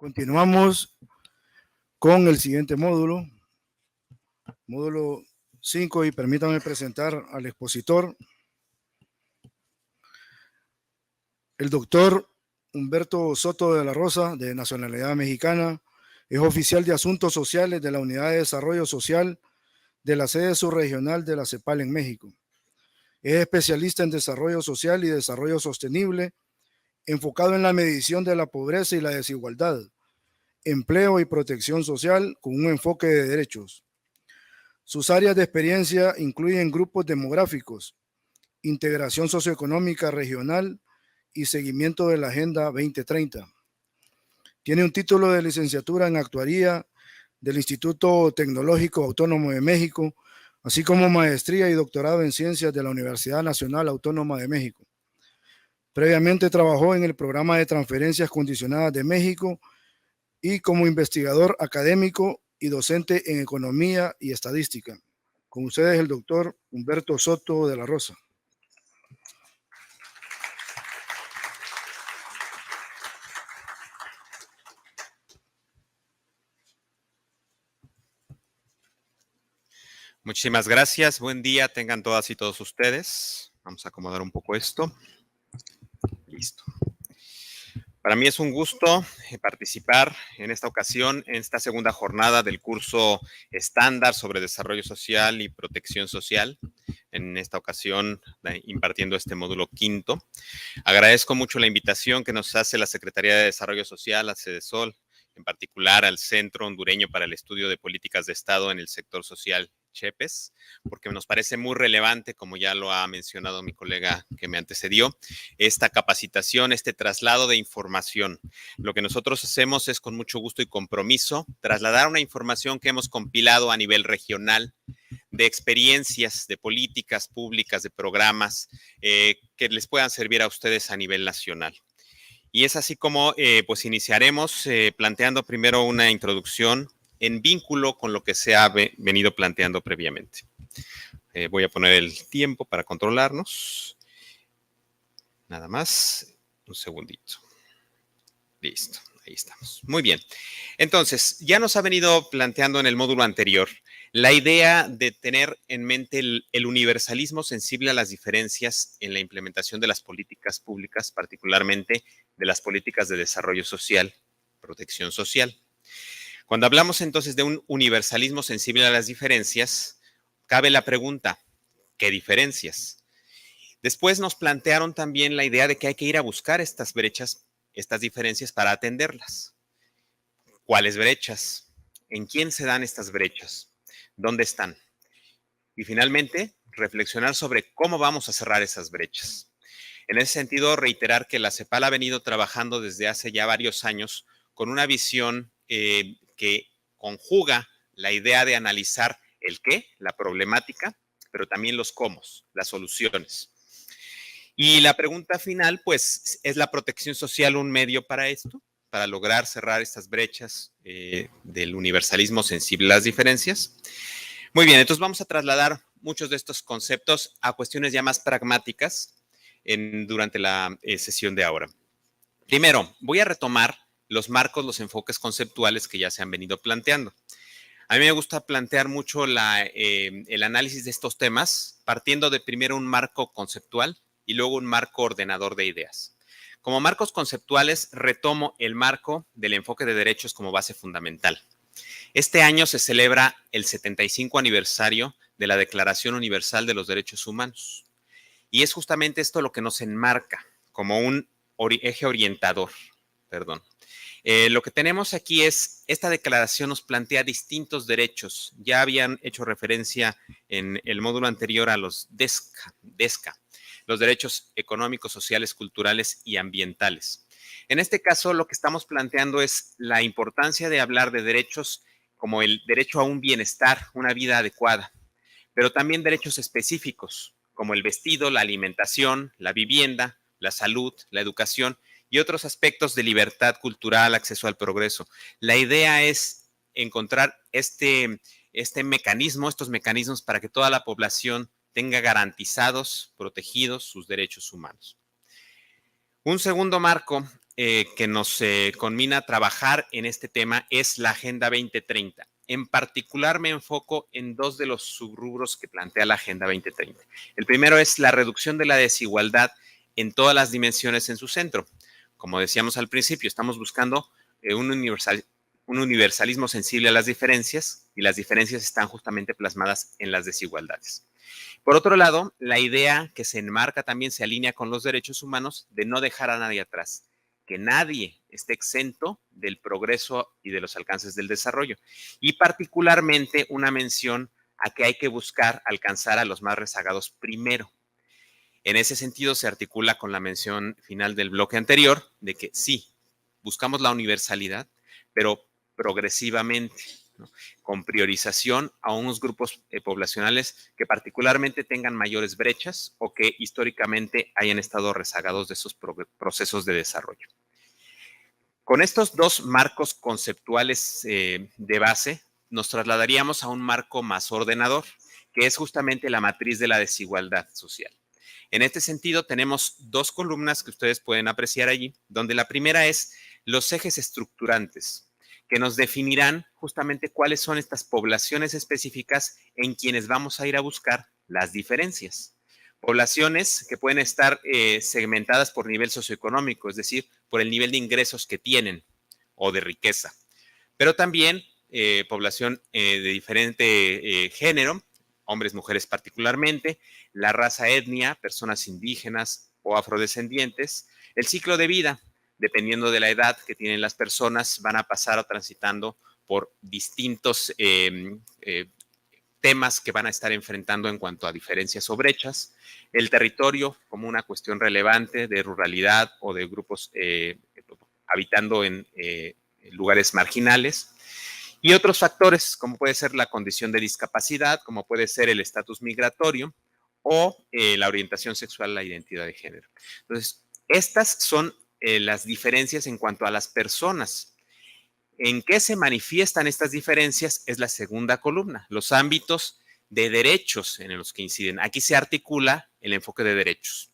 Continuamos con el siguiente módulo 5, y permítanme presentar al expositor, el doctor Humberto Soto de la Rosa, de nacionalidad mexicana. Es oficial de Asuntos Sociales de la Unidad de Desarrollo Social de la sede subregional de la CEPAL en México. Es especialista en desarrollo social y desarrollo sostenible, enfocado en la medición de la pobreza y la desigualdad, empleo y protección social con un enfoque de derechos. Sus áreas de experiencia incluyen grupos demográficos, integración socioeconómica regional y seguimiento de la Agenda 2030. Tiene un título de licenciatura en actuaría del Instituto Tecnológico Autónomo de México, así como maestría y doctorado en ciencias de la Universidad Nacional Autónoma de México. Previamente trabajó en el Programa de Transferencias Condicionadas de México y como investigador académico y docente en Economía y Estadística. Con ustedes el doctor Humberto Soto de la Rosa. Muchísimas gracias. Buen día tengan todas y todos ustedes. Vamos a acomodar un poco esto. Listo. Para mí es un gusto participar en esta ocasión, en esta segunda jornada del curso estándar sobre desarrollo social y protección social. En esta ocasión, impartiendo este módulo quinto. Agradezco mucho la invitación que nos hace la Secretaría de Desarrollo Social, la CEDESOL, en particular al Centro Hondureño para el Estudio de Políticas de Estado en el Sector Social, CHEPES, porque nos parece muy relevante, como ya lo ha mencionado mi colega que me antecedió, esta capacitación, este traslado de información. Lo que nosotros hacemos es, con mucho gusto y compromiso, trasladar una información que hemos compilado a nivel regional, de experiencias, de políticas públicas, de programas que les puedan servir a ustedes a nivel nacional. Y es así como pues iniciaremos planteando primero una introducción en vínculo con lo que se ha venido planteando previamente. Voy a poner el tiempo para controlarnos. Nada más, un segundito. Listo, ahí estamos. Muy bien. Entonces, ya nos ha venido planteando en el módulo anterior la idea de tener en mente el universalismo sensible a las diferencias en la implementación de las políticas públicas, particularmente de las políticas de desarrollo social, protección social. Cuando hablamos entonces de un universalismo sensible a las diferencias, cabe la pregunta, ¿qué diferencias? Después nos plantearon también la idea de que hay que ir a buscar estas brechas, estas diferencias para atenderlas. ¿Cuáles brechas? ¿En quién se dan estas brechas? ¿Dónde están? Y finalmente, reflexionar sobre cómo vamos a cerrar esas brechas. En ese sentido, reiterar que la CEPAL ha venido trabajando desde hace ya varios años con una visión que conjuga la idea de analizar el qué, la problemática, pero también los cómo, las soluciones. Y la pregunta final, pues, ¿es la protección social un medio para esto? Para lograr cerrar estas brechas del universalismo sensible a las diferencias. Muy bien, entonces vamos a trasladar muchos de estos conceptos a cuestiones ya más pragmáticas durante la sesión de ahora. Primero, voy a retomar los marcos, los enfoques conceptuales que ya se han venido planteando. A mí me gusta plantear mucho el análisis de estos temas, partiendo de primero un marco conceptual y luego un marco ordenador de ideas. Como marcos conceptuales, retomo el marco del enfoque de derechos como base fundamental. Este año se celebra el 75 aniversario de la Declaración Universal de los Derechos Humanos. Y es justamente esto lo que nos enmarca como un eje orientador. Lo que tenemos aquí es, esta declaración nos plantea distintos derechos. Ya habían hecho referencia en el módulo anterior a los DESCA, los derechos económicos, sociales, culturales y ambientales. En este caso, lo que estamos planteando es la importancia de hablar de derechos como el derecho a un bienestar, una vida adecuada, pero también derechos específicos, como el vestido, la alimentación, la vivienda, la salud, la educación y otros aspectos de libertad cultural, acceso al progreso. La idea es encontrar estos mecanismos para que toda la población tenga garantizados, protegidos sus derechos humanos. Un segundo marco que nos conmina a trabajar en este tema es la Agenda 2030. En particular me enfoco en dos de los subrubros que plantea la Agenda 2030. El primero es la reducción de la desigualdad en todas las dimensiones en su centro. Como decíamos al principio, estamos buscando un universalismo sensible a las diferencias, y las diferencias están justamente plasmadas en las desigualdades. Por otro lado, la idea que se enmarca también se alinea con los derechos humanos de no dejar a nadie atrás, que nadie esté exento del progreso y de los alcances del desarrollo, y particularmente una mención a que hay que buscar alcanzar a los más rezagados primero. En ese sentido, se articula con la mención final del bloque anterior de que sí, buscamos la universalidad, pero progresivamente, ¿no? Con priorización a unos grupos poblacionales que particularmente tengan mayores brechas o que históricamente hayan estado rezagados de esos procesos de desarrollo. Con estos dos marcos conceptuales de base, nos trasladaríamos a un marco más ordenador, que es justamente la matriz de la desigualdad social. En este sentido, tenemos dos columnas que ustedes pueden apreciar allí, donde la primera es los ejes estructurantes, que nos definirán justamente cuáles son estas poblaciones específicas en quienes vamos a ir a buscar las diferencias. Poblaciones que pueden estar segmentadas por nivel socioeconómico, es decir, por el nivel de ingresos que tienen o de riqueza, pero también población de diferente género, hombres, mujeres particularmente, la raza, etnia, personas indígenas o afrodescendientes, el ciclo de vida, dependiendo de la edad que tienen las personas, van a pasar transitando por distintos temas que van a estar enfrentando en cuanto a diferencias o brechas, el territorio como una cuestión relevante de ruralidad o de grupos habitando en lugares marginales, y otros factores como puede ser la condición de discapacidad, como puede ser el estatus migratorio o la orientación sexual, la identidad de género. Entonces, estas son las diferencias en cuanto a las personas. ¿En qué se manifiestan estas diferencias? Es la segunda columna, los ámbitos de derechos en los que inciden. Aquí se articula el enfoque de derechos.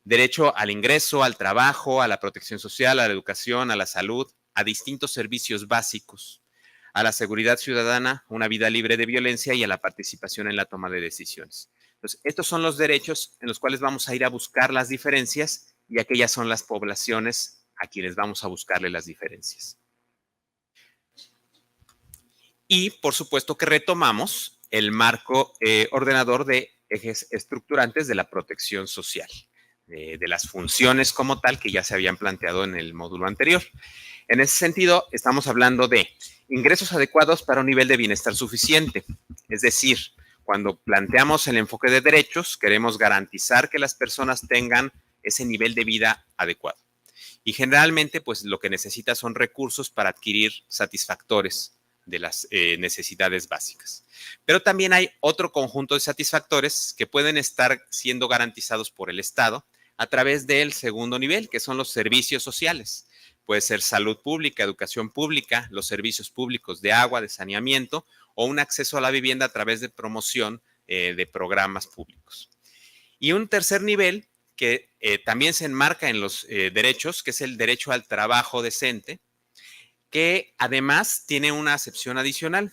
Derecho al ingreso, al trabajo, a la protección social, a la educación, a la salud, a distintos servicios básicos, a la seguridad ciudadana, una vida libre de violencia y a la participación en la toma de decisiones. Entonces, estos son los derechos en los cuales vamos a ir a buscar las diferencias, y aquellas son las poblaciones a quienes vamos a buscarle las diferencias. Y por supuesto que retomamos el marco ordenador de ejes estructurantes de la protección social, de las funciones como tal que ya se habían planteado en el módulo anterior. En ese sentido, estamos hablando de ingresos adecuados para un nivel de bienestar suficiente. Es decir, cuando planteamos el enfoque de derechos, queremos garantizar que las personas tengan ese nivel de vida adecuado. Y generalmente, pues lo que necesita son recursos para adquirir satisfactores de las necesidades básicas. Pero también hay otro conjunto de satisfactores que pueden estar siendo garantizados por el Estado a través del segundo nivel, que son los servicios sociales. Puede ser salud pública, educación pública, los servicios públicos de agua, de saneamiento, o un acceso a la vivienda a través de promoción de programas públicos. Y un tercer nivel que también se enmarca en los derechos, que es el derecho al trabajo decente, que además tiene una acepción adicional.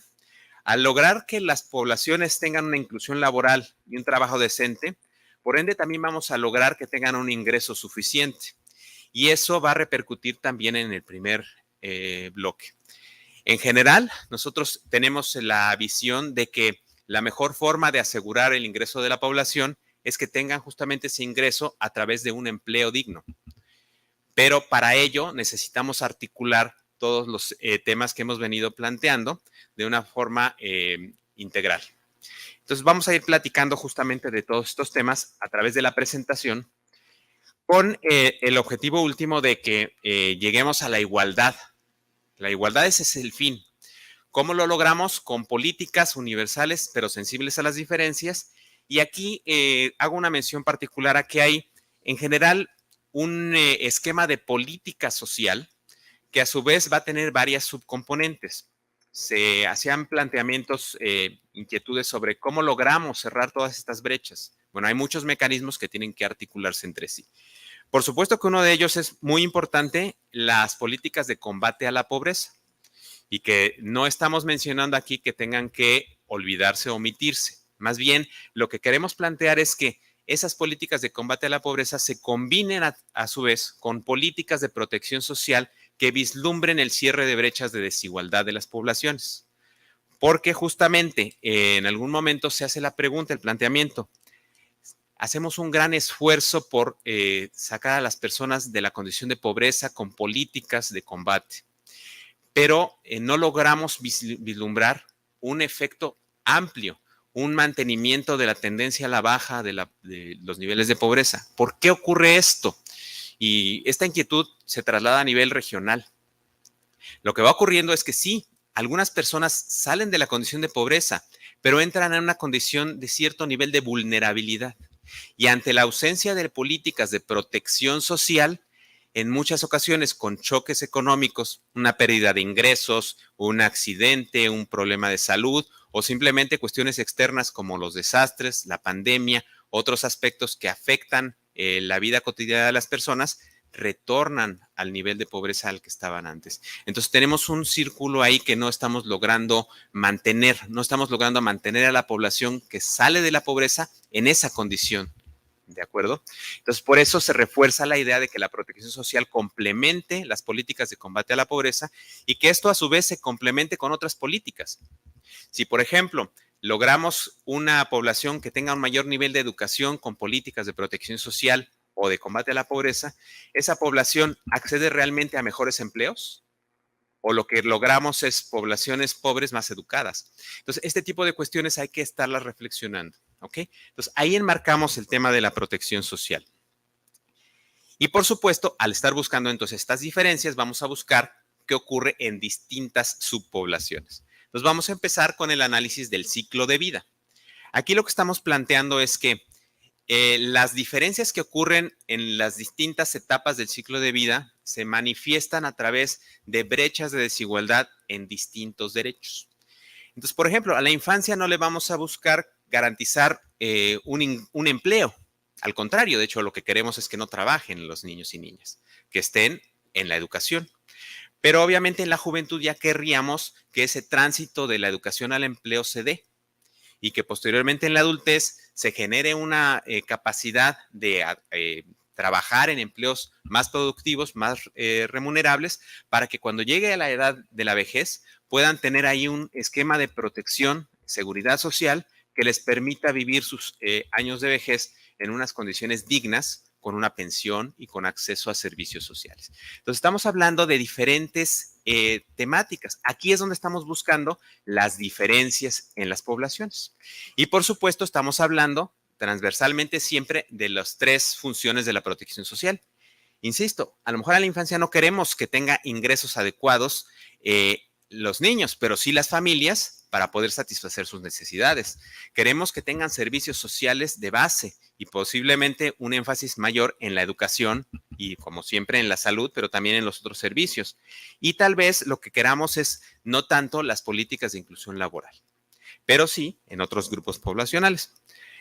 Al lograr que las poblaciones tengan una inclusión laboral y un trabajo decente, por ende también vamos a lograr que tengan un ingreso suficiente. Y eso va a repercutir también en el primer bloque. En general, nosotros tenemos la visión de que la mejor forma de asegurar el ingreso de la población es que tengan justamente ese ingreso a través de un empleo digno. Pero para ello necesitamos articular todos los temas que hemos venido planteando de una forma integral. Entonces vamos a ir platicando justamente de todos estos temas a través de la presentación, con el objetivo último de que lleguemos a la igualdad. La igualdad ese es el fin. ¿Cómo lo logramos? Con políticas universales pero sensibles a las diferencias. Y aquí hago una mención particular a que hay en general un esquema de política social que a su vez va a tener varias subcomponentes. Se hacían planteamientos, inquietudes sobre cómo logramos cerrar todas estas brechas. Bueno, hay muchos mecanismos que tienen que articularse entre sí. Por supuesto que uno de ellos es muy importante, las políticas de combate a la pobreza, y que no estamos mencionando aquí que tengan que olvidarse o omitirse. Más bien, lo que queremos plantear es que esas políticas de combate a la pobreza se combinen a su vez con políticas de protección social que vislumbren el cierre de brechas de desigualdad de las poblaciones. Porque justamente en algún momento se hace la pregunta, el planteamiento, hacemos un gran esfuerzo por sacar a las personas de la condición de pobreza con políticas de combate, pero no logramos vislumbrar un efecto amplio, un mantenimiento de la tendencia a la baja de los niveles de pobreza. ¿Por qué ocurre esto? Y esta inquietud se traslada a nivel regional. Lo que va ocurriendo es que sí, algunas personas salen de la condición de pobreza, pero entran en una condición de cierto nivel de vulnerabilidad. Y ante la ausencia de políticas de protección social, en muchas ocasiones con choques económicos, una pérdida de ingresos, un accidente, un problema de salud o simplemente cuestiones externas como los desastres, la pandemia, otros aspectos que afectan la vida cotidiana de las personas, retornan al nivel de pobreza al que estaban antes. Entonces tenemos un círculo ahí que no estamos logrando mantener, no estamos logrando mantener a la población que sale de la pobreza en esa condición. ¿De acuerdo? Entonces, por eso se refuerza la idea de que la protección social complemente las políticas de combate a la pobreza y que esto a su vez se complemente con otras políticas. Si, por ejemplo, logramos una población que tenga un mayor nivel de educación con políticas de protección social o de combate a la pobreza, ¿esa población accede realmente a mejores empleos? ¿O lo que logramos es poblaciones pobres más educadas? Entonces, este tipo de cuestiones hay que estarlas reflexionando, ¿ok? Entonces, ahí enmarcamos el tema de la protección social. Y por supuesto, al estar buscando entonces estas diferencias, vamos a buscar qué ocurre en distintas subpoblaciones. Entonces, vamos a empezar con el análisis del ciclo de vida. Aquí lo que estamos planteando es que las diferencias que ocurren en las distintas etapas del ciclo de vida se manifiestan a través de brechas de desigualdad en distintos derechos. Entonces, por ejemplo, a la infancia no le vamos a buscar garantizar un empleo. Al contrario, de hecho, lo que queremos es que no trabajen los niños y niñas, que estén en la educación. Pero obviamente en la juventud ya querríamos que ese tránsito de la educación al empleo se dé y que posteriormente en la adultez se genere una capacidad de trabajar en empleos más productivos, más remunerables, para que cuando llegue a la edad de la vejez puedan tener ahí un esquema de protección, seguridad social, que les permita vivir sus años de vejez en unas condiciones dignas, con una pensión y con acceso a servicios sociales. Entonces, estamos hablando de diferentes temáticas. Aquí es donde estamos buscando las diferencias en las poblaciones. Y por supuesto, estamos hablando transversalmente siempre de las tres funciones de la protección social. Insisto, a lo mejor a la infancia no queremos que tenga ingresos adecuados los niños, pero sí las familias para poder satisfacer sus necesidades. Queremos que tengan servicios sociales de base y posiblemente un énfasis mayor en la educación y como siempre en la salud, pero también en los otros servicios. Y tal vez lo que queramos es no tanto las políticas de inclusión laboral, pero sí en otros grupos poblacionales.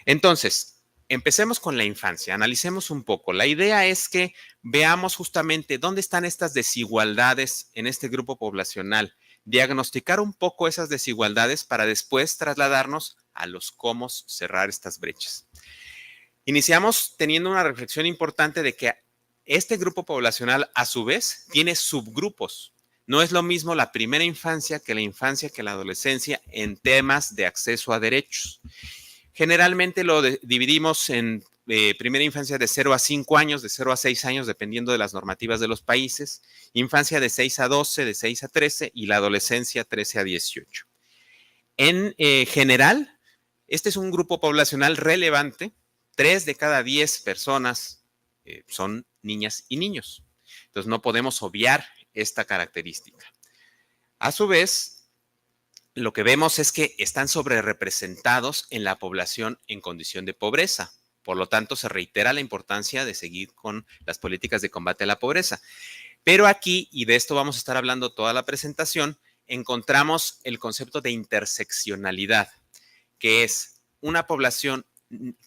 Entonces, empecemos con la infancia, analicemos un poco. La idea es que veamos justamente dónde están estas desigualdades en este grupo poblacional, diagnosticar un poco esas desigualdades para después trasladarnos a los cómo cerrar estas brechas. Iniciamos teniendo una reflexión importante de que este grupo poblacional a su vez tiene subgrupos. No es lo mismo la primera infancia que la adolescencia en temas de acceso a derechos. Generalmente lo dividimos en primera infancia de 0 a 5 años, de 0 a 6 años, dependiendo de las normativas de los países, infancia de 6 a 12, de 6 a 13 y la adolescencia 13 a 18. En general, este es un grupo poblacional relevante. 3 de cada 10 personas son niñas y niños. Entonces, no podemos obviar esta característica. A su vez, lo que vemos es que están sobrerepresentados en la población en condición de pobreza. Por lo tanto, se reitera la importancia de seguir con las políticas de combate a la pobreza. Pero aquí, y de esto vamos a estar hablando toda la presentación, encontramos el concepto de interseccionalidad, que es una población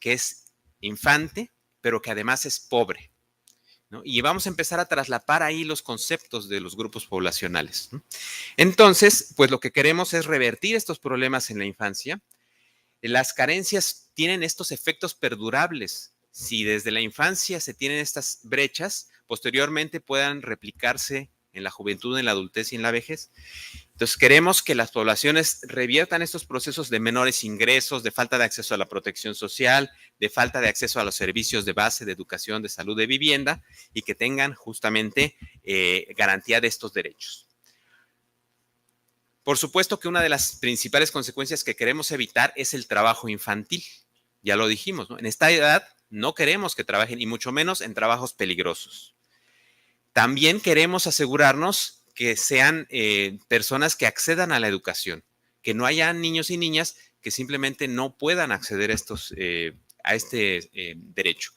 que es infante, pero que además es pobre. ¿no? Y vamos a empezar a traslapar ahí los conceptos de los grupos poblacionales, ¿no? Entonces, pues lo que queremos es revertir estos problemas en la infancia. Las carencias tienen estos efectos perdurables. Si desde la infancia se tienen estas brechas, posteriormente puedan replicarse en la juventud, en la adultez y en la vejez. Entonces, queremos que las poblaciones reviertan estos procesos de menores ingresos, de falta de acceso a la protección social, de falta de acceso a los servicios de base, de educación, de salud, de vivienda, y que tengan justamente garantía de estos derechos. Por supuesto que una de las principales consecuencias que queremos evitar es el trabajo infantil. Ya lo dijimos, ¿no? En esta edad no queremos que trabajen, y mucho menos en trabajos peligrosos. También queremos asegurarnos que sean personas que accedan a la educación, que no haya niños y niñas que simplemente no puedan acceder a este derecho.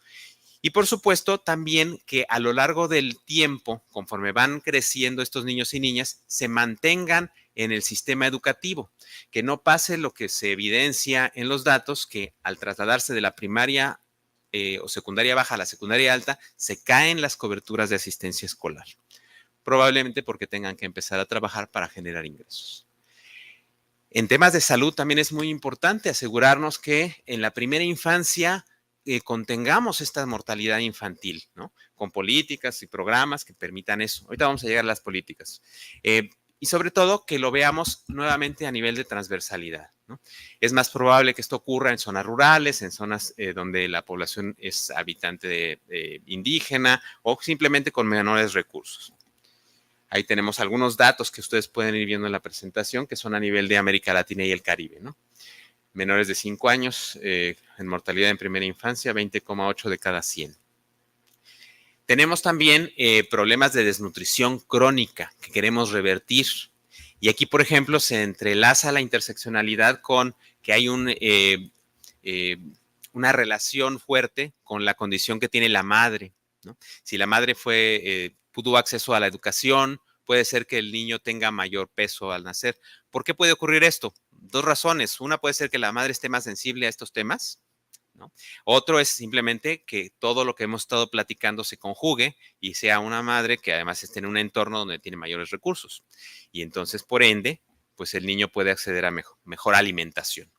Y por supuesto también que a lo largo del tiempo, conforme van creciendo estos niños y niñas, se mantengan en el sistema educativo, que no pase lo que se evidencia en los datos, que al trasladarse de la primaria o secundaria baja a la secundaria alta, se caen las coberturas de asistencia escolar, probablemente porque tengan que empezar a trabajar para generar ingresos. En temas de salud también es muy importante asegurarnos que en la primera infancia contengamos esta mortalidad infantil, ¿no? Con políticas y programas que permitan eso. Ahorita vamos a llegar a las políticas. Y sobre todo que lo veamos nuevamente a nivel de transversalidad, ¿no? Es más probable que esto ocurra en zonas rurales, en zonas donde la población es habitante indígena o simplemente con menores recursos. Ahí tenemos algunos datos que ustedes pueden ir viendo en la presentación, que son a nivel de América Latina y el Caribe, ¿no? Menores de 5 años en mortalidad en primera infancia, 20,8 de cada 100. Tenemos también problemas de desnutrición crónica que queremos revertir. Y aquí, por ejemplo, se entrelaza la interseccionalidad con que hay una relación fuerte con la condición que tiene la madre, ¿no? Si la madre tuvo acceso a la educación, puede ser que el niño tenga mayor peso al nacer. ¿Por qué puede ocurrir esto? Dos razones. Una puede ser que la madre esté más sensible a estos temas, ¿no? Otro es simplemente que todo lo que hemos estado platicando se conjugue y sea una madre que además esté en un entorno donde tiene mayores recursos. Y entonces, por ende, pues el niño puede acceder a mejor alimentación.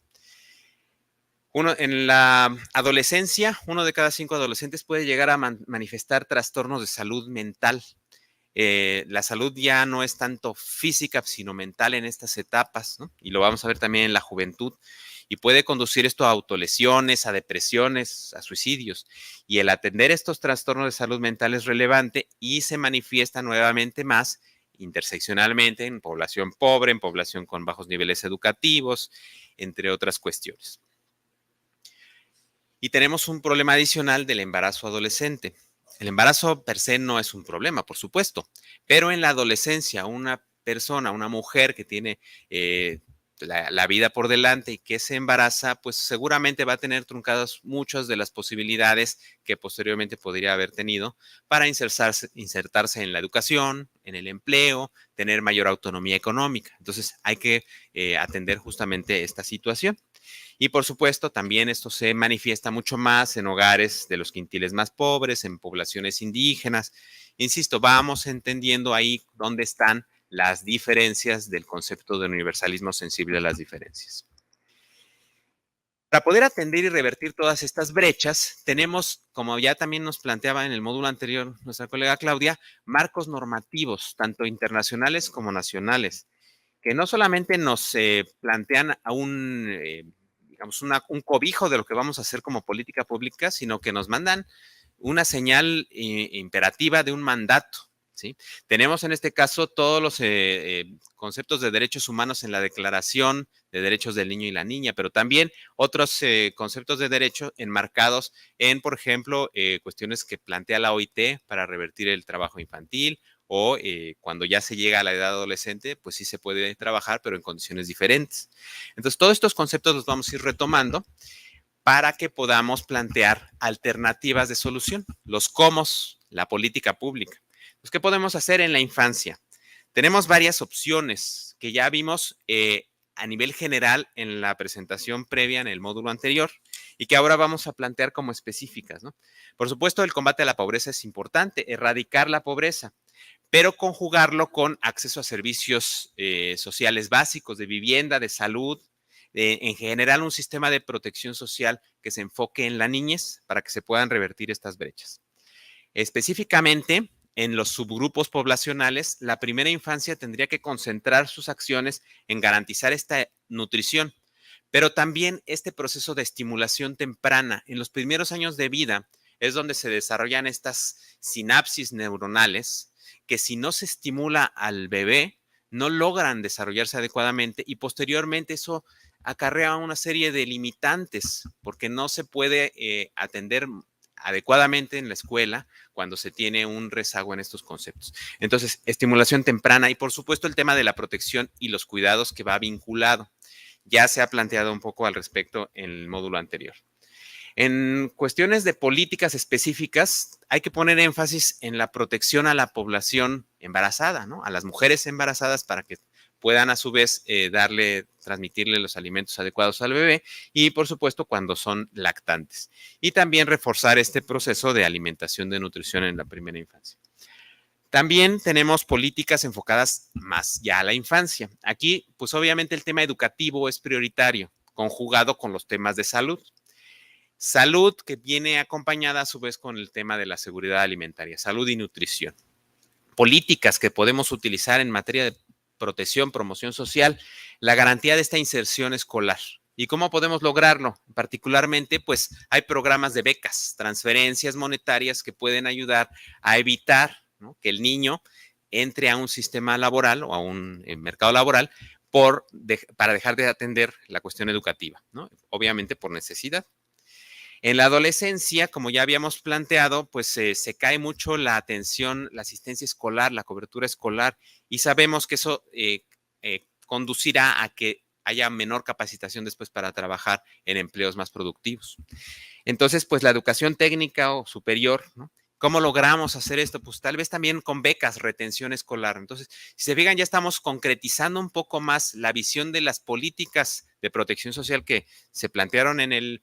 En la adolescencia, 1 de cada 5 adolescentes puede llegar a manifestar trastornos de salud mental. La salud ya no es tanto física, sino mental en estas etapas, ¿no? Y lo vamos a ver también en la juventud. Y puede conducir esto a autolesiones, a depresiones, a suicidios. Y el atender estos trastornos de salud mental es relevante y se manifiesta nuevamente más interseccionalmente en población pobre, en población con bajos niveles educativos, entre otras cuestiones. Y tenemos un problema adicional del embarazo adolescente. El embarazo per se no es un problema, por supuesto, pero en la adolescencia una persona, una mujer que tiene la vida por delante y que se embaraza, pues seguramente va a tener truncadas muchas de las posibilidades que posteriormente podría haber tenido para insertarse en la educación, en el empleo, tener mayor autonomía económica. Entonces hay que atender justamente esta situación. Y por supuesto, también esto se manifiesta mucho más en hogares de los quintiles más pobres, en poblaciones indígenas. Insisto, vamos entendiendo ahí dónde están las diferencias del concepto de universalismo sensible a las diferencias. Para poder atender y revertir todas estas brechas, tenemos, como ya también nos planteaba en el módulo anterior nuestra colega Claudia, marcos normativos, tanto internacionales como nacionales, que no solamente nos plantean a digamos, un cobijo de lo que vamos a hacer como política pública, sino que nos mandan una señal imperativa de un mandato, ¿sí? Tenemos en este caso todos los conceptos de derechos humanos en la Declaración de Derechos del Niño y la Niña, pero también otros conceptos de derecho enmarcados en, por ejemplo, cuestiones que plantea la OIT para revertir el trabajo infantil, o cuando ya se llega a la edad adolescente, pues sí se puede trabajar, pero en condiciones diferentes. Entonces, todos estos conceptos los vamos a ir retomando para que podamos plantear alternativas de solución, los cómo, la política pública. Pues, ¿qué podemos hacer en la infancia? Tenemos varias opciones que ya vimos a nivel general en la presentación previa en el módulo anterior, y que ahora vamos a plantear como específicas, ¿no? Por supuesto, el combate a la pobreza es importante, erradicar la pobreza, pero conjugarlo con acceso a servicios sociales básicos, de vivienda, de salud, en general un sistema de protección social que se enfoque en la niñez para que se puedan revertir estas brechas. Específicamente, en los subgrupos poblacionales, la primera infancia tendría que concentrar sus acciones en garantizar esta nutrición, pero también este proceso de estimulación temprana. En los primeros años de vida es donde se desarrollan estas sinapsis neuronales que si no se estimula al bebé, no logran desarrollarse adecuadamente y posteriormente eso acarrea una serie de limitantes porque no se puede atender adecuadamente en la escuela cuando se tiene un rezago en estos conceptos. Entonces, estimulación temprana y por supuesto el tema de la protección y los cuidados que va vinculado. Ya se ha planteado un poco al respecto en el módulo anterior. En cuestiones de políticas específicas, hay que poner énfasis en la protección a la población embarazada, ¿no? A las mujeres embarazadas para que puedan a su vez transmitirle los alimentos adecuados al bebé y por supuesto cuando son lactantes. Y también reforzar este proceso de alimentación de nutrición en la primera infancia. También tenemos políticas enfocadas más ya a la infancia. Aquí, pues obviamente el tema educativo es prioritario, conjugado con los temas de salud. Salud que viene acompañada a su vez con el tema de la seguridad alimentaria, salud y nutrición. Políticas que podemos utilizar en materia de protección, promoción social, la garantía de esta inserción escolar. ¿Y cómo podemos lograrlo? Particularmente, pues hay programas de becas, transferencias monetarias que pueden ayudar a evitar, ¿no?, que el niño entre a un sistema laboral o a un mercado laboral para dejar de atender la cuestión educativa, ¿no? Obviamente por necesidad. En la adolescencia, como ya habíamos planteado, pues se cae mucho la atención, la asistencia escolar, la cobertura escolar, y sabemos que eso conducirá a que haya menor capacitación después para trabajar en empleos más productivos. Entonces, pues la educación técnica o superior, ¿no? ¿Cómo logramos hacer esto? Pues tal vez también con becas, retención escolar. Entonces, si se fijan, ya estamos concretizando un poco más la visión de las políticas de protección social que se plantearon en el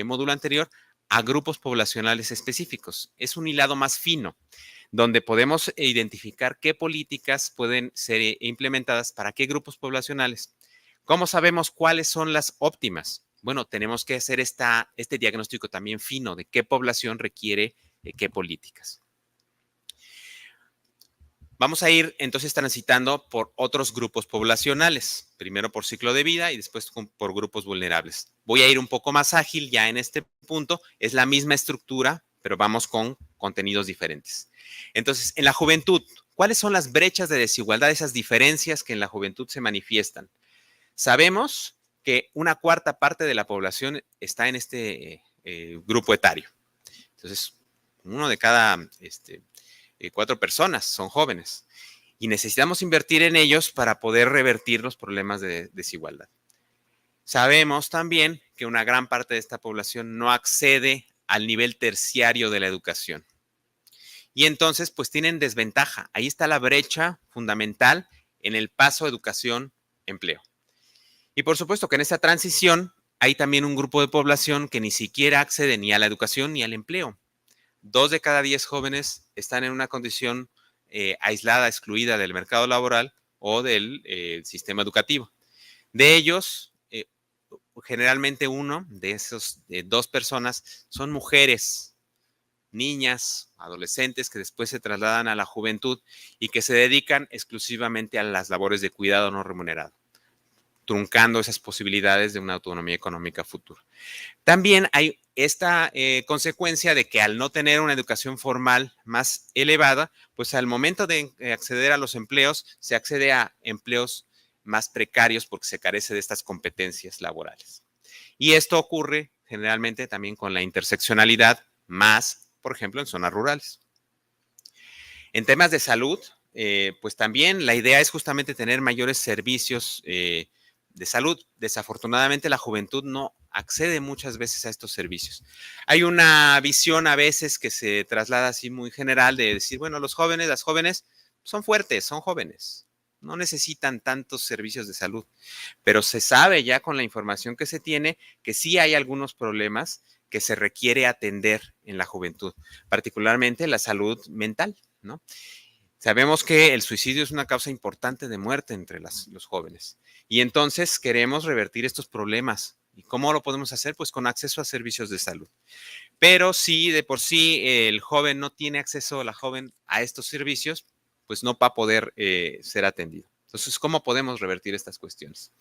módulo anterior a grupos poblacionales específicos. Es un hilado más fino, donde podemos identificar qué políticas pueden ser implementadas para qué grupos poblacionales. ¿Cómo sabemos cuáles son las óptimas? Bueno, tenemos que hacer este diagnóstico también fino de qué población requiere qué políticas. Vamos a ir entonces transitando por otros grupos poblacionales, primero por ciclo de vida y después por grupos vulnerables. Voy a ir un poco más ágil ya en este punto, es la misma estructura, pero vamos con contenidos diferentes. Entonces, en la juventud, ¿cuáles son las brechas de desigualdad, esas diferencias que en la juventud se manifiestan? Sabemos que una cuarta parte de la población está en este grupo etario. Entonces, uno de cada 4 personas son jóvenes y necesitamos invertir en ellos para poder revertir los problemas de desigualdad. Sabemos también que una gran parte de esta población no accede al nivel terciario de la educación. Y entonces, pues tienen desventaja. Ahí está la brecha fundamental en el paso educación-empleo. Y por supuesto que en esta transición hay también un grupo de población que ni siquiera accede ni a la educación ni al empleo. 2 de cada 10 jóvenes están en una condición aislada, excluida del mercado laboral o del sistema educativo. De ellos, generalmente uno de esos 2 personas son mujeres, niñas, adolescentes que después se trasladan a la juventud y que se dedican exclusivamente a las labores de cuidado no remunerado, truncando esas posibilidades de una autonomía económica futura. También hay esta consecuencia de que al no tener una educación formal más elevada, pues al momento de acceder a los empleos, se accede a empleos más precarios porque se carece de estas competencias laborales. Y esto ocurre generalmente también con la interseccionalidad más, por ejemplo, en zonas rurales. En temas de salud, pues también la idea es justamente tener mayores servicios de salud. Desafortunadamente la juventud no accede muchas veces a estos servicios. Hay una visión a veces que se traslada así muy general de decir, bueno, los jóvenes, las jóvenes son fuertes, son jóvenes. no necesitan tantos servicios de salud, pero se sabe ya con la información que se tiene que sí hay algunos problemas que se requiere atender en la juventud, particularmente la salud mental, ¿no? Sabemos que el suicidio es una causa importante de muerte entre los jóvenes y entonces queremos revertir estos problemas. ¿Y cómo lo podemos hacer? Pues con acceso a servicios de salud. Pero si de por sí el joven no tiene acceso, la joven, a estos servicios, pues no va a poder ser atendido. Entonces, ¿cómo podemos revertir estas cuestiones?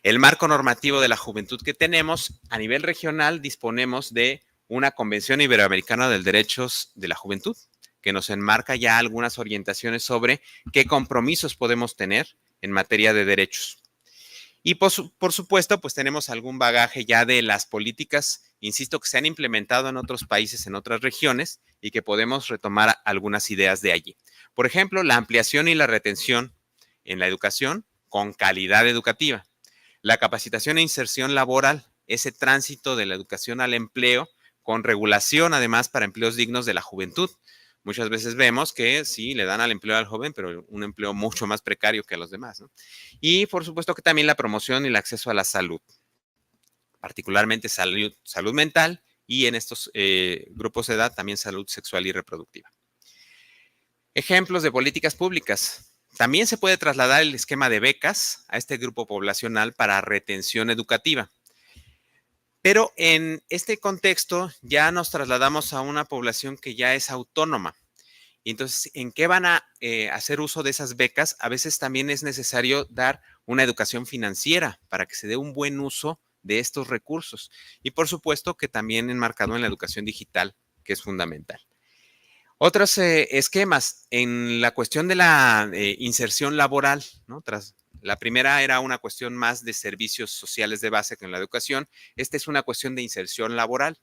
El marco normativo de la juventud que tenemos a nivel regional disponemos de una Convención Iberoamericana de Derechos de la Juventud, que nos enmarca ya algunas orientaciones sobre qué compromisos podemos tener en materia de derechos. Y por supuesto, pues tenemos algún bagaje ya de las políticas, insisto, que se han implementado en otros países, en otras regiones, y que podemos retomar algunas ideas de allí. Por ejemplo, la ampliación y la retención en la educación con calidad educativa. La capacitación e inserción laboral, ese tránsito de la educación al empleo con regulación además para empleos dignos de la juventud. Muchas veces vemos que sí, le dan al empleo al joven, pero un empleo mucho más precario que a los demás, ¿no? Y por supuesto que también la promoción y el acceso a la salud, particularmente salud mental y en estos grupos de edad también salud sexual y reproductiva. Ejemplos de políticas públicas. También se puede trasladar el esquema de becas a este grupo poblacional para retención educativa. Pero en este contexto ya nos trasladamos a una población que ya es autónoma. Y entonces, ¿en qué van a hacer uso de esas becas? A veces también es necesario dar una educación financiera para que se dé un buen uso de estos recursos. Y por supuesto que también enmarcado en la educación digital, que es fundamental. Otros esquemas en la cuestión de la inserción laboral, ¿no? La primera era una cuestión más de servicios sociales de base que en la educación. Esta es una cuestión de inserción laboral.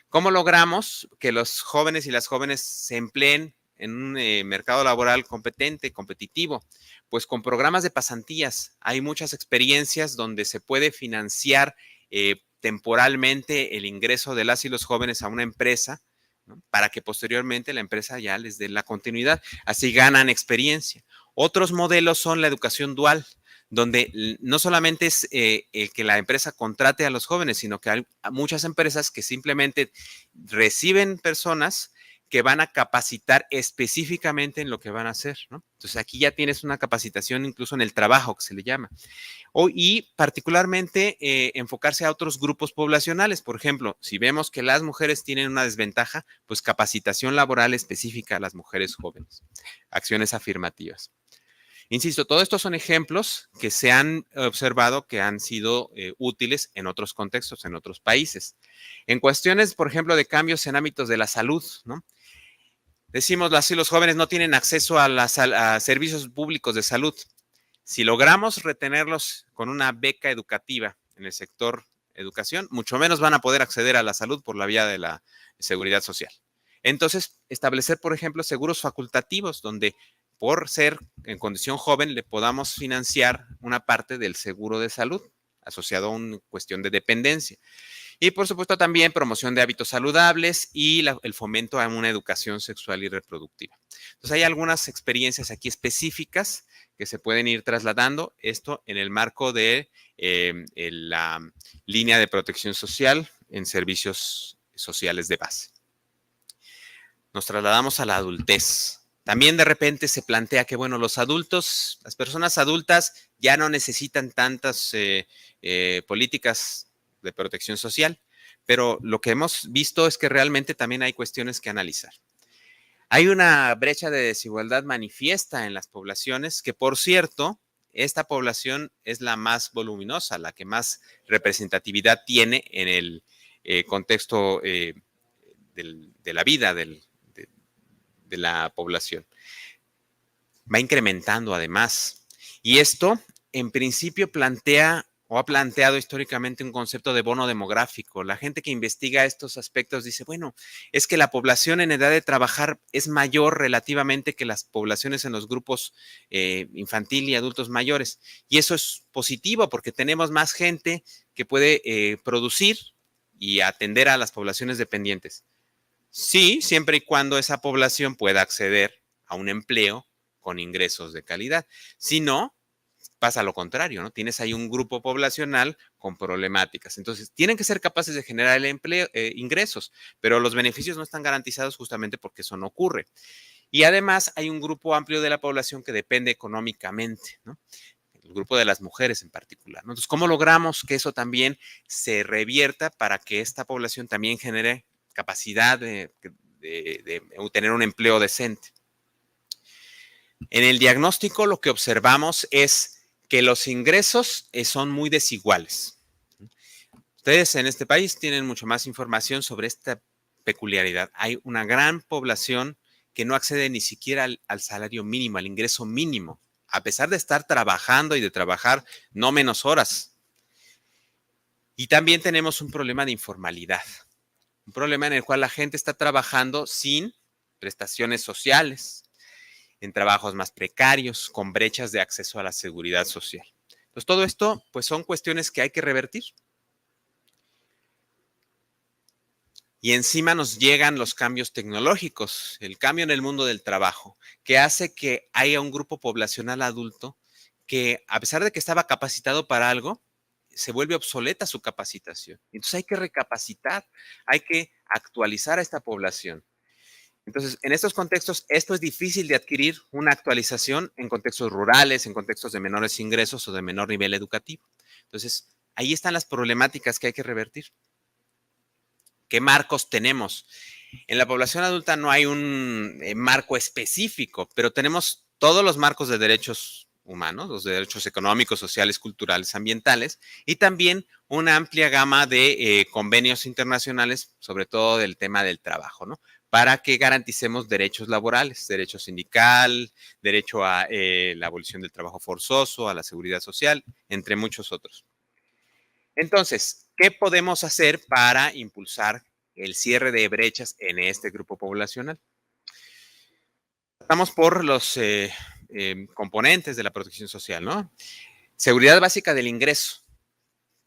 ¿Cómo logramos que los jóvenes y las jóvenes se empleen en un mercado laboral competente, competitivo? Pues con programas de pasantías. Hay muchas experiencias donde se puede financiar temporalmente el ingreso de las y los jóvenes a una empresa, ¿no? Para que posteriormente la empresa ya les dé la continuidad. Así ganan experiencia. Otros modelos son la educación dual, donde no solamente es que la empresa contrate a los jóvenes, sino que hay muchas empresas que simplemente reciben personas que van a capacitar específicamente en lo que van a hacer, ¿no? Entonces aquí ya tienes una capacitación incluso en el trabajo, que se le llama. Y particularmente enfocarse a otros grupos poblacionales. Por ejemplo, si vemos que las mujeres tienen una desventaja, pues capacitación laboral específica a las mujeres jóvenes. Acciones afirmativas. Insisto, todos estos son ejemplos que se han observado que han sido útiles en otros contextos, en otros países. En cuestiones, por ejemplo, de cambios en ámbitos de la salud, ¿no? Decimos así, los jóvenes no tienen acceso a servicios públicos de salud. Si logramos retenerlos con una beca educativa en el sector educación, mucho menos van a poder acceder a la salud por la vía de la seguridad social. Entonces, establecer, por ejemplo, seguros facultativos donde por ser en condición joven le podamos financiar una parte del seguro de salud asociado a una cuestión de dependencia. Y por supuesto también promoción de hábitos saludables y el fomento a una educación sexual y reproductiva. Entonces hay algunas experiencias aquí específicas que se pueden ir trasladando, esto en el marco de la línea de protección social en servicios sociales de base. Nos trasladamos a la adultez. También de repente se plantea que, bueno, los adultos, las personas adultas ya no necesitan tantas políticas de protección social, pero lo que hemos visto es que realmente también hay cuestiones que analizar. Hay una brecha de desigualdad manifiesta en las poblaciones que, por cierto, esta población es la más voluminosa, la que más representatividad tiene en el contexto de la vida de la población. Va incrementando además. Y esto, en principio, plantea o ha planteado históricamente un concepto de bono demográfico. La gente que investiga estos aspectos dice, bueno, es que la población en edad de trabajar es mayor relativamente que las poblaciones en los grupos infantil y adultos mayores. Y eso es positivo porque tenemos más gente que puede producir y atender a las poblaciones dependientes. Sí, siempre y cuando esa población pueda acceder a un empleo con ingresos de calidad. Si no, pasa lo contrario, ¿no? Tienes ahí un grupo poblacional con problemáticas. Entonces, tienen que ser capaces de generar el empleo, ingresos, pero los beneficios no están garantizados justamente porque eso no ocurre. Y además hay un grupo amplio de la población que depende económicamente, ¿no? El grupo de las mujeres en particular, ¿no? Entonces, ¿cómo logramos que eso también se revierta para que esta población también genere capacidad de tener un empleo decente? En el diagnóstico lo que observamos es que los ingresos son muy desiguales. Ustedes en este país tienen mucho más información sobre esta peculiaridad. Hay una gran población que no accede ni siquiera al salario mínimo, al ingreso mínimo, a pesar de estar trabajando y de trabajar no menos horas. Y también tenemos un problema de informalidad, un problema en el cual la gente está trabajando sin prestaciones sociales, en trabajos más precarios, con brechas de acceso a la seguridad social. Entonces, todo esto, pues, son cuestiones que hay que revertir. Y encima nos llegan los cambios tecnológicos, el cambio en el mundo del trabajo, que hace que haya un grupo poblacional adulto que, a pesar de que estaba capacitado para algo, se vuelve obsoleta su capacitación. Entonces hay que recapacitar, hay que actualizar a esta población. Entonces, en estos contextos, esto es difícil de adquirir una actualización en contextos rurales, en contextos de menores ingresos o de menor nivel educativo. Entonces, ahí están las problemáticas que hay que revertir. ¿Qué marcos tenemos? En la población adulta no hay un marco específico, pero tenemos todos los marcos de derechos humanos, los derechos económicos, sociales, culturales, ambientales, y también una amplia gama de convenios internacionales, sobre todo del tema del trabajo, ¿no? Para que garanticemos derechos laborales, derecho sindical, derecho a la abolición del trabajo forzoso, a la seguridad social, entre muchos otros. Entonces, ¿qué podemos hacer para impulsar el cierre de brechas en este grupo poblacional? Estamos por los componentes de la protección social, ¿no? Seguridad básica del ingreso.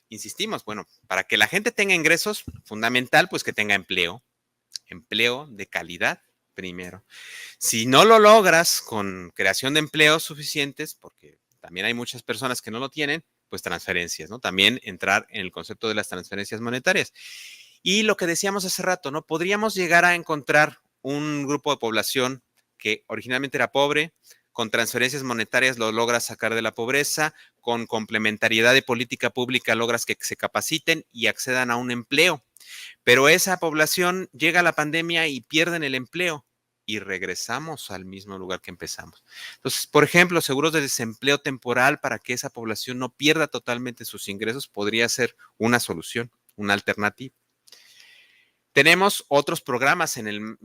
Insistimos, bueno, para que la gente tenga ingresos, fundamental, pues que tenga empleo de calidad primero. Si no lo logras con creación de empleos suficientes, porque también hay muchas personas que no lo tienen, pues transferencias, ¿no? También entrar en el concepto de las transferencias monetarias. Y lo que decíamos hace rato, ¿no? Podríamos llegar a encontrar un grupo de población que originalmente era pobre, con transferencias monetarias lo logras sacar de la pobreza, con complementariedad de política pública logras que se capaciten y accedan a un empleo. Pero esa población llega a la pandemia y pierden el empleo y regresamos al mismo lugar que empezamos. Entonces, por ejemplo, seguros de desempleo temporal para que esa población no pierda totalmente sus ingresos podría ser una solución, una alternativa. Tenemos otros programas en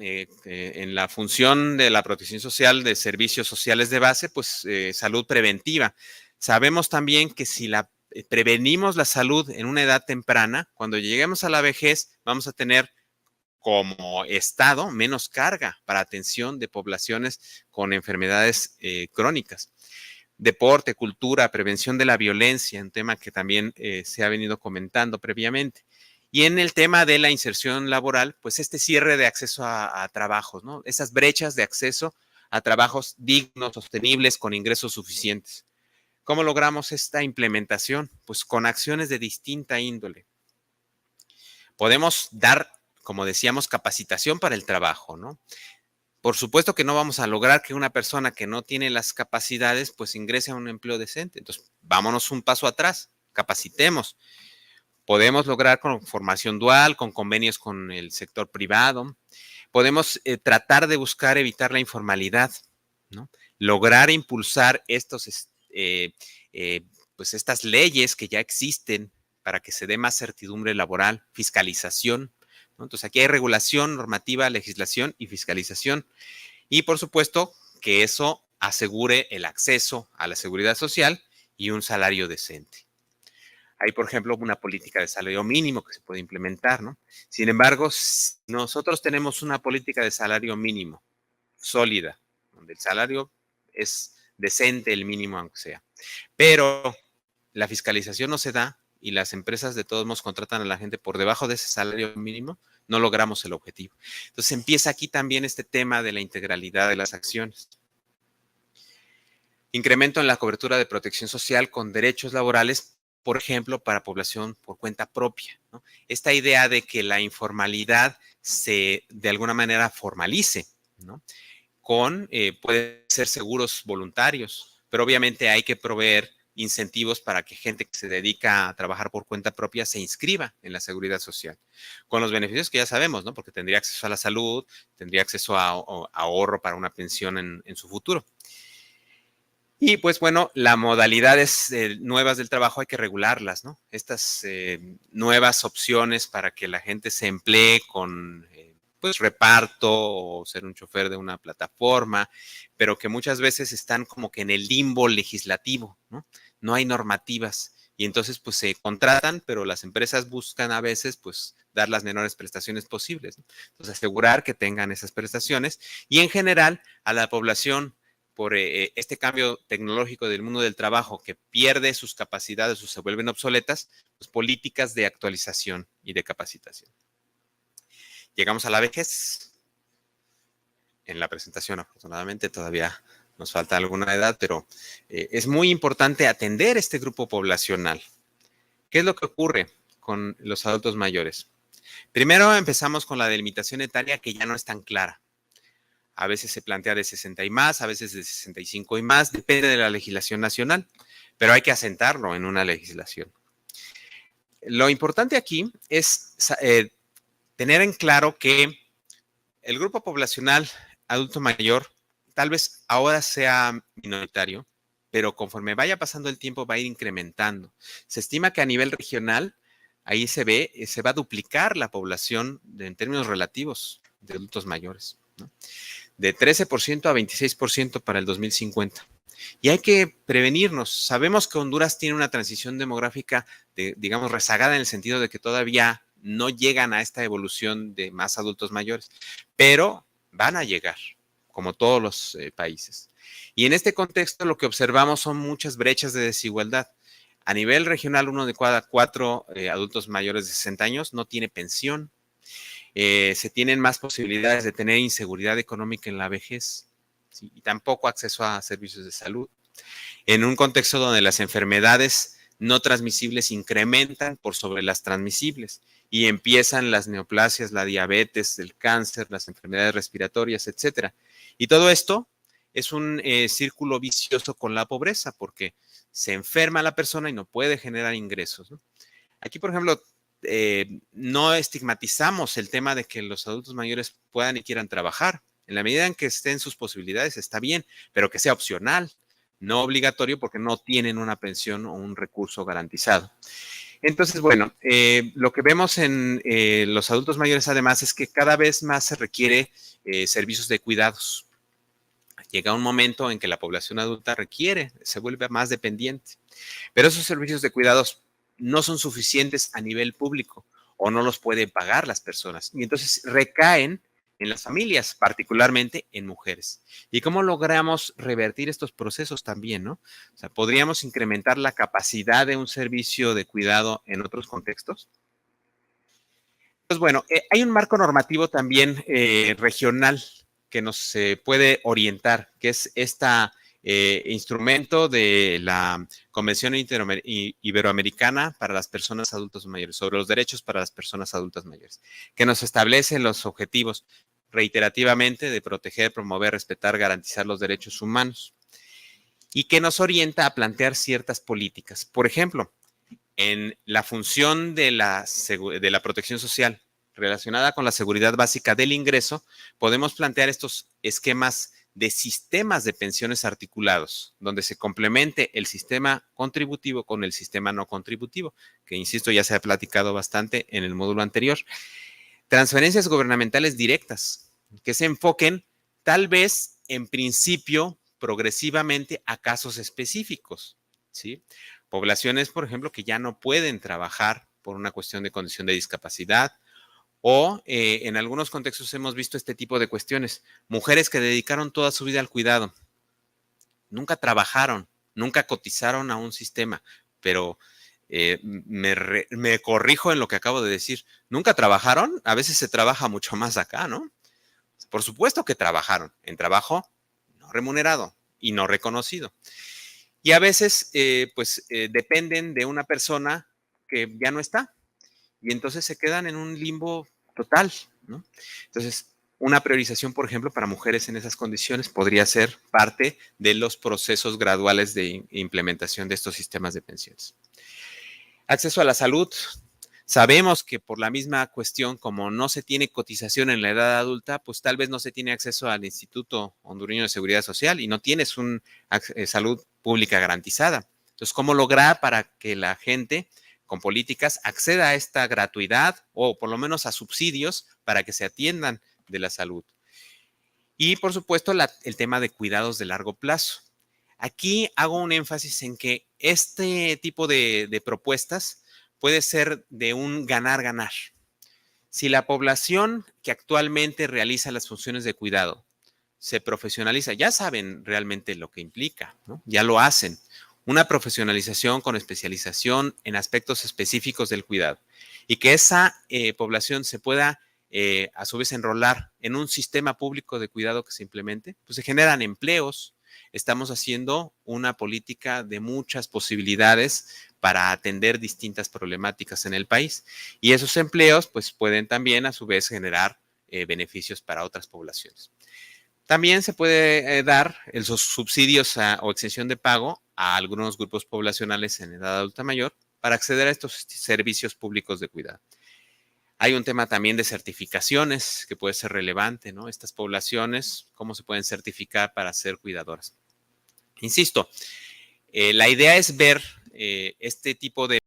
la función de la protección social de servicios sociales de base, pues salud preventiva. Sabemos también que si prevenimos la salud en una edad temprana, cuando lleguemos a la vejez vamos a tener como Estado menos carga para atención de poblaciones con enfermedades crónicas. Deporte, cultura, prevención de la violencia, un tema que también se ha venido comentando previamente. Y en el tema de la inserción laboral, pues este cierre de acceso a trabajos, ¿no? Esas brechas de acceso a trabajos dignos, sostenibles, con ingresos suficientes. ¿Cómo logramos esta implementación? Pues con acciones de distinta índole. Podemos dar, como decíamos, capacitación para el trabajo, ¿no? Por supuesto que no vamos a lograr que una persona que no tiene las capacidades, pues ingrese a un empleo decente. Entonces, vámonos un paso atrás, capacitemos. Podemos lograr con formación dual, con convenios con el sector privado. Podemos tratar de buscar evitar la informalidad, ¿no? Lograr impulsar pues estas leyes que ya existen para que se dé más certidumbre laboral, fiscalización, ¿no? Entonces, aquí hay regulación, normativa, legislación y fiscalización. Y, por supuesto, que eso asegure el acceso a la seguridad social y un salario decente. Hay, por ejemplo, una política de salario mínimo que se puede implementar, ¿no? Sin embargo, nosotros tenemos una política de salario mínimo sólida, donde el salario es decente, el mínimo aunque sea. Pero la fiscalización no se da y las empresas de todos modos contratan a la gente por debajo de ese salario mínimo, no logramos el objetivo. Entonces empieza aquí también este tema de la integralidad de las acciones. Incremento en la cobertura de protección social con derechos laborales, por ejemplo, para población por cuenta propia, ¿no? Esta idea de que la informalidad se, de alguna manera, formalice, ¿no? Puede ser seguros voluntarios, pero obviamente hay que proveer incentivos para que gente que se dedica a trabajar por cuenta propia se inscriba en la seguridad social, con los beneficios que ya sabemos, ¿no? Porque tendría acceso a la salud, tendría acceso a ahorro para una pensión en su futuro. Y pues bueno, las modalidades nuevas del trabajo hay que regularlas, ¿no? Estas nuevas opciones para que la gente se emplee con pues reparto o ser un chofer de una plataforma, pero que muchas veces están como que en el limbo legislativo, ¿no? No hay normativas y entonces pues se contratan, pero las empresas buscan a veces pues dar las menores prestaciones posibles, ¿no? Entonces asegurar que tengan esas prestaciones y en general a la población por este cambio tecnológico del mundo del trabajo que pierde sus capacidades o se vuelven obsoletas, pues políticas de actualización y de capacitación. Llegamos a la vejez. En la presentación, afortunadamente, todavía nos falta alguna edad, pero es muy importante atender este grupo poblacional. ¿Qué es lo que ocurre con los adultos mayores? Primero empezamos con la delimitación etaria que ya no es tan clara. A veces se plantea de 60 y más, a veces de 65 y más, depende de la legislación nacional, pero hay que asentarlo en una legislación. Lo importante aquí es tener en claro que el grupo poblacional adulto mayor tal vez ahora sea minoritario, pero conforme vaya pasando el tiempo va a ir incrementando. Se estima que a nivel regional, ahí se va a duplicar la población en términos relativos de adultos mayores, ¿no? De 13% a 26% para el 2050. Y hay que prevenirnos. Sabemos que Honduras tiene una transición demográfica, digamos, rezagada en el sentido de que todavía no llegan a esta evolución de más adultos mayores, pero van a llegar, como todos los países. Y en este contexto lo que observamos son muchas brechas de desigualdad. A nivel regional, 1 de cada 4 adultos mayores de 60 años no tiene pensión. Se tienen más posibilidades de tener inseguridad económica en la vejez, ¿sí? Y tampoco acceso a servicios de salud. En un contexto donde las enfermedades no transmisibles incrementan por sobre las transmisibles y empiezan las neoplasias, la diabetes, el cáncer, las enfermedades respiratorias, etcétera. Y todo esto es un círculo vicioso con la pobreza porque se enferma la persona y no puede generar ingresos, ¿no? Aquí, por ejemplo, no estigmatizamos el tema de que los adultos mayores puedan y quieran trabajar. En la medida en que estén sus posibilidades, está bien, pero que sea opcional, no obligatorio porque no tienen una pensión o un recurso garantizado. Entonces, bueno, lo que vemos en los adultos mayores además es que cada vez más se requiere servicios de cuidados. Llega un momento en que la población adulta se vuelve más dependiente, pero esos servicios de cuidados no son suficientes a nivel público o no los pueden pagar las personas. Y entonces recaen en las familias, particularmente en mujeres. ¿Y cómo logramos revertir estos procesos también, no? O sea, ¿podríamos incrementar la capacidad de un servicio de cuidado en otros contextos? Pues bueno, hay un marco normativo también regional que nos puede orientar, que es instrumento de la Convención Iberoamericana para las Personas Adultas Mayores, sobre los derechos para las personas adultas mayores, que nos establece los objetivos reiterativamente de proteger, promover, respetar, garantizar los derechos humanos y que nos orienta a plantear ciertas políticas. Por ejemplo, en la función de la protección social relacionada con la seguridad básica del ingreso, podemos plantear estos esquemas de sistemas de pensiones articulados, donde se complemente el sistema contributivo con el sistema no contributivo, que insisto, ya se ha platicado bastante en el módulo anterior. Transferencias gubernamentales directas, que se enfoquen tal vez en principio progresivamente a casos específicos, ¿sí? Poblaciones, por ejemplo, que ya no pueden trabajar por una cuestión de condición de discapacidad o en algunos contextos hemos visto este tipo de cuestiones. Mujeres que dedicaron toda su vida al cuidado, nunca trabajaron, nunca cotizaron a un sistema, pero me corrijo en lo que acabo de decir. ¿Nunca trabajaron? A veces se trabaja mucho más acá, ¿no? Por supuesto que trabajaron en trabajo no remunerado, y no reconocido. Y a veces, dependen de una persona que ya no está y entonces se quedan en un limbo total, ¿no? Entonces, una priorización, por ejemplo, para mujeres en esas condiciones podría ser parte de los procesos graduales de implementación de estos sistemas de pensiones. Acceso a la salud. Sabemos que por la misma cuestión, como no se tiene cotización en la edad adulta, pues tal vez no se tiene acceso al Instituto Hondureño de Seguridad Social y no tienes una salud pública garantizada. Entonces, ¿cómo lograr para que la gente con políticas acceda a esta gratuidad o por lo menos a subsidios para que se atiendan de la salud? Y por supuesto, el tema de cuidados de largo plazo. Aquí hago un énfasis en que este tipo de propuestas puede ser de un ganar-ganar. Si la población que actualmente realiza las funciones de cuidado se profesionaliza, ya saben realmente lo que implica, ¿no? Ya lo hacen. Una profesionalización con especialización en aspectos específicos del cuidado y que esa población se pueda a su vez enrolar en un sistema público de cuidado que se implemente, pues se generan empleos. Estamos haciendo una política de muchas posibilidades para atender distintas problemáticas en el país. Y esos empleos pues pueden también a su vez generar beneficios para otras poblaciones. También se puede dar esos subsidios o exención de pago a algunos grupos poblacionales en edad adulta mayor para acceder a estos servicios públicos de cuidado. Hay un tema también de certificaciones que puede ser relevante, ¿no? Estas poblaciones, ¿cómo se pueden certificar para ser cuidadoras? Insisto, la idea es ver este tipo de